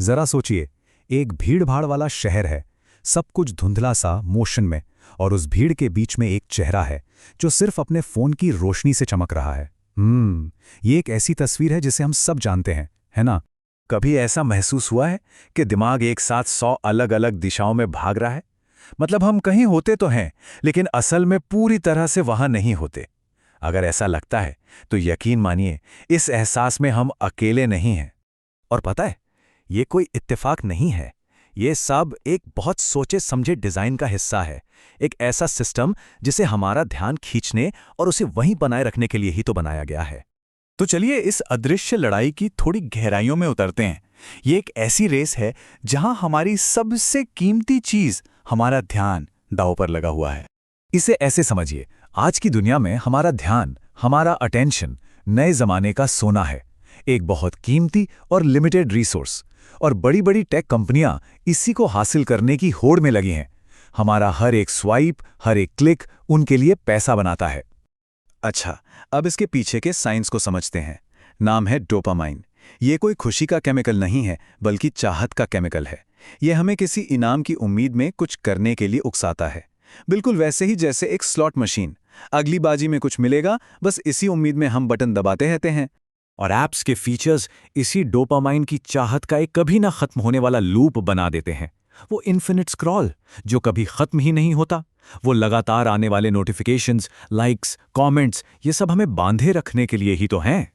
जरा सोचिए, एक भीड़-भाड़ वाला शहर है, सब कुछ धुंधला सा मोशन में, और उस भीड़ के बीच में एक चेहरा है जो सिर्फ अपने फोन की रोशनी से चमक रहा है। ये एक ऐसी तस्वीर है जिसे हम सब जानते हैं, है ना? कभी ऐसा महसूस हुआ है कि दिमाग एक साथ 100 अलग-अलग दिशाओं में भाग रहा है? मतलब हम कहीं होते तो हैं, लेकिन असल में पूरी तरह से वहां नहीं होते। अगर ऐसा लगता है तो यकीन मानिए, इस एहसास में हम अकेले नहीं हैं। और पता है, ये कोई इत्तेफाक नहीं है। ये सब एक बहुत सोचे समझे डिजाइन का हिस्सा है। एक ऐसा सिस्टम जिसे हमारा ध्यान खींचने और उसे वहीं बनाए रखने के लिए ही तो बनाया गया है। तो चलिए इस अदृश्य लड़ाई की थोड़ी गहराइयों में उतरते हैं। ये एक ऐसी रेस है जहां हमारी सबसे कीमती चीज, हमारा ध्यान, दांव पर लगा हुआ है। इसे ऐसे समझिए, आज की दुनिया में हमारा ध्यान, हमारा अटेंशन नए जमाने का सोना है। एक बहुत कीमती और लिमिटेड रिसोर्स, और बड़ी बड़ी टेक कंपनियां इसी को हासिल करने की होड़ में लगी हैं। हमारा हर एक स्वाइप, हर एक क्लिक उनके लिए पैसा बनाता है। अच्छा, अब इसके पीछे के साइंस को समझते हैं। नाम है डोपामाइन। ये कोई खुशी का केमिकल नहीं है, बल्कि चाहत का केमिकल है। ये हमें किसी इनाम की उम्मीद में कुछ करने के लिए उकसाता है। बिल्कुल वैसे ही जैसे एक स्लॉट मशीन। अगली बाजी में कुछ मिलेगा, बस इसी उम्मीद में हम बटन दबाते रहते हैं। और ऐप्स के फीचर्स इसी डोपामाइन की चाहत का एक कभी ना खत्म होने वाला लूप बना देते हैं। वो इन्फिनिट स्क्रॉल जो कभी खत्म ही नहीं होता। वो लगातार आने वाले नोटिफिकेशंस, लाइक्स, कमेंट्स, ये सब हमें बांधे रखने के लिए ही तो हैं।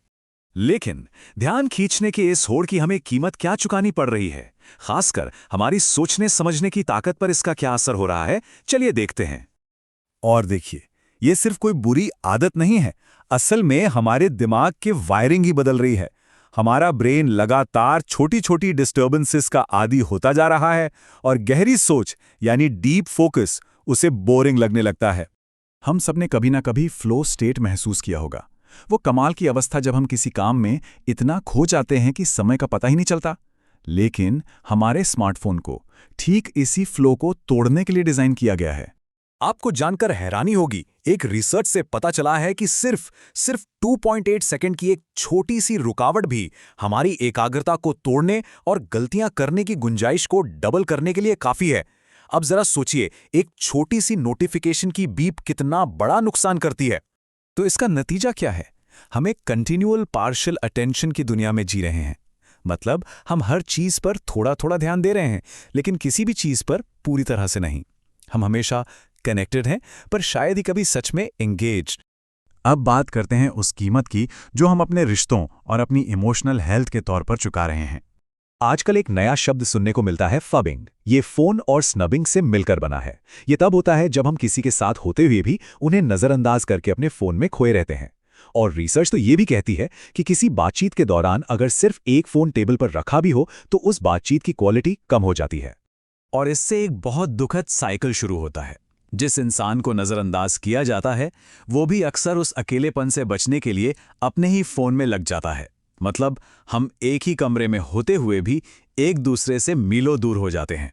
लेकिन ध्यान खींचने के इस होड़ की हमें कीमत क्या चुकानी पड़ रही है? खासकर हमारी सोचने समझने की ताकत पर इसका क्या असर हो रहा है? चलिए देखते हैं। और देखिए, ये सिर्फ कोई बुरी आदत नहीं है। असल में हमारे दिमाग के वायरिंग ही बदल रही है। हमारा ब्रेन लगातार छोटी छोटी डिस्टर्बेंसेस का आदी होता जा रहा है, और गहरी सोच यानी डीप फोकस उसे बोरिंग लगने लगता है। हम सबने कभी ना कभी फ्लो स्टेट महसूस किया होगा। वो कमाल की अवस्था जब हम किसी काम में इतना खो जाते हैं कि समय का पता ही नहीं चलता। लेकिन हमारे स्मार्टफोन को ठीक इसी फ्लो को तोड़ने के लिए डिजाइन किया गया है। आपको जानकर हैरानी होगी, एक रिसर्च से पता चला है कि सिर्फ 2.8 सेकंड की एक छोटी सी रुकावट भी हमारी एकाग्रता को तोड़ने और गलतियां करने की गुंजाइश को डबल करने के लिए काफी है। अब जरा सोचिए, एक छोटी सी नोटिफिकेशन की बीप कितना बड़ा नुकसान करती है। तो इसका नतीजा क्या है? हम एक कंटिन्यूअल पार्शियल अटेंशन की दुनिया में जी रहे हैं। मतलब हम हर चीज पर थोड़ा थोड़ा ध्यान दे रहे हैं, लेकिन किसी भी चीज पर पूरी तरह से नहीं। हम हमेशा कनेक्टेड हैं, पर शायद ही कभी सच में एंगेज्ड। अब बात करते हैं उस कीमत की जो हम अपने रिश्तों और अपनी इमोशनल हेल्थ के तौर पर चुका रहे हैं। आजकल एक नया शब्द सुनने को मिलता है, फबिंग। ये फोन और स्नबिंग से मिलकर बना है। ये तब होता है जब हम किसी के साथ होते हुए भी उन्हें नजरअंदाज करके अपने फोन में खोए रहते हैं। और रिसर्च तो ये भी कहती है कि किसी बातचीत के दौरान अगर सिर्फ एक फोन टेबल पर रखा भी हो तो उस बातचीत की क्वालिटी कम हो जाती है। और इससे एक बहुत दुखद साइकिल शुरू होता है। जिस इंसान को नजरअंदाज किया जाता है, वो भी अक्सर उस अकेलेपन से बचने के लिए अपने ही फोन में लग जाता है। मतलब हम एक ही कमरे में होते हुए भी एक दूसरे से मीलों दूर हो जाते हैं।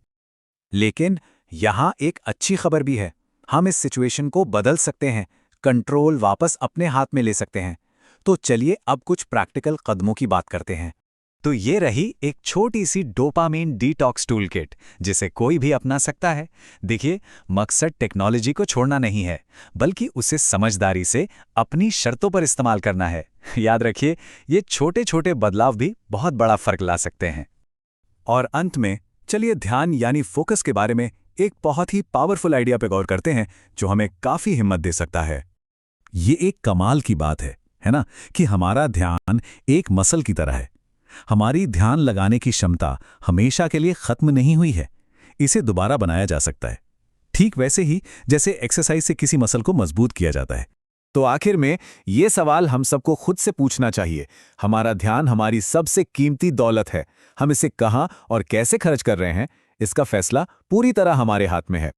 लेकिन यहां एक अच्छी खबर भी है। हम इस सिचुएशन को बदल सकते हैं, कंट्रोल वापस अपने हाथ में ले सकते हैं। तो चलिए अब कुछ प्रैक्टिकल कदमों की बात करते हैं। तो ये रही एक छोटी सी डोपामाइन डिटॉक्स टूल किट, जिसे कोई भी अपना सकता है। देखिए, मकसद टेक्नोलॉजी को छोड़ना नहीं है, बल्कि उसे समझदारी से अपनी शर्तों पर इस्तेमाल करना है। याद रखिए, ये छोटे छोटे बदलाव भी बहुत बड़ा फर्क ला सकते हैं। और अंत में चलिए ध्यान यानी फोकस के बारे में एक बहुत ही पावरफुल आइडिया पे गौर करते हैं, जो हमें काफी हिम्मत दे सकता है। ये एक कमाल की बात है ना, कि हमारा ध्यान एक मसल की तरह है। हमारी ध्यान लगाने की क्षमता हमेशा के लिए खत्म नहीं हुई है। इसे दोबारा बनाया जा सकता है, ठीक वैसे ही जैसे एक्सरसाइज से किसी मसल को मजबूत किया जाता है। तो आखिर में ये सवाल हम सबको खुद से पूछना चाहिए। हमारा ध्यान हमारी सबसे कीमती दौलत है। हम इसे कहां और कैसे खर्च कर रहे हैं, इसका फैसला पूरी तरह हमारे हाथ में है।